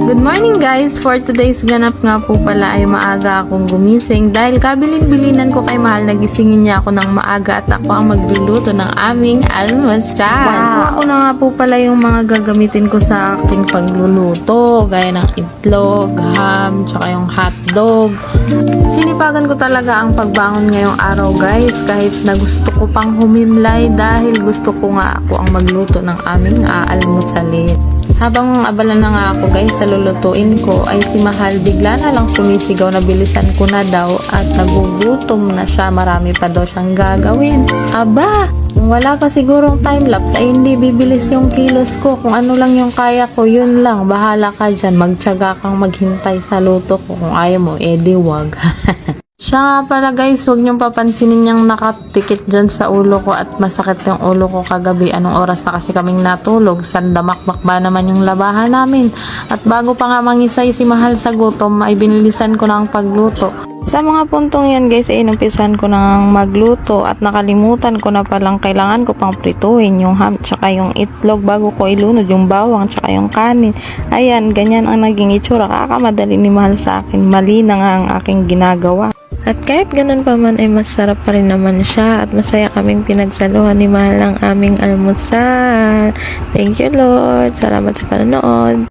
Good morning guys! For today's ganap nga po pala ay maaga akong gumising dahil kabilin-bilinan ko kay Mahal, nagisingin niya ako ng maaga at ako ang magluluto ng aming almusal. Wow! Ako na nga po pala yung mga gagamitin ko sa aking pagluluto gaya ng itlog, ham, tsaka yung hotdog. Sinipagan ko talaga ang pagbangon ngayong araw guys kahit na gusto ko pang humimlay dahil gusto ko nga ako ang magluto ng aming aalmusalin. Habang abala na nga ako guys sa lulutuin ko ay si Mahal bigla na lang sumisigaw na bilisan ko na daw at nagugutom na siya, marami pa daw siyang gagawin. Aba! Kung wala pa sigurong timelapse ay hindi bibilis yung kilos ko. Kung ano lang yung kaya ko, yun lang. Bahala ka dyan. Magtiyaga kang maghintay sa luto ko. Kung ayaw mo, edi wag. Siya nga pala guys, huwag niyong papansinin niyang nakatikit dyan sa ulo ko at masakit yung ulo ko kagabi. Anong oras na kasi kaming natulog? Sandamakbak ba naman yung labahan namin? At bago pa nga mangisay si Mahal sa gutom, ay binilisan ko na ang pagluto. Sa mga puntong yan guys, ay inumpisan ko nang magluto at nakalimutan ko na palang kailangan ko pang prituhin yung ham tsaka yung itlog bago ko ilunod yung bawang tsaka yung kanin. Ayan, ganyan ang naging itsura. Kakamadali ni Mahal sa akin. Mali na nga ang aking ginagawa. At kahit ganun pa man ay masarap pa rin naman siya at masaya kaming pinagsaluhan ni Mahal ang aming almusal. Thank you Lord. Salamat sa panonood.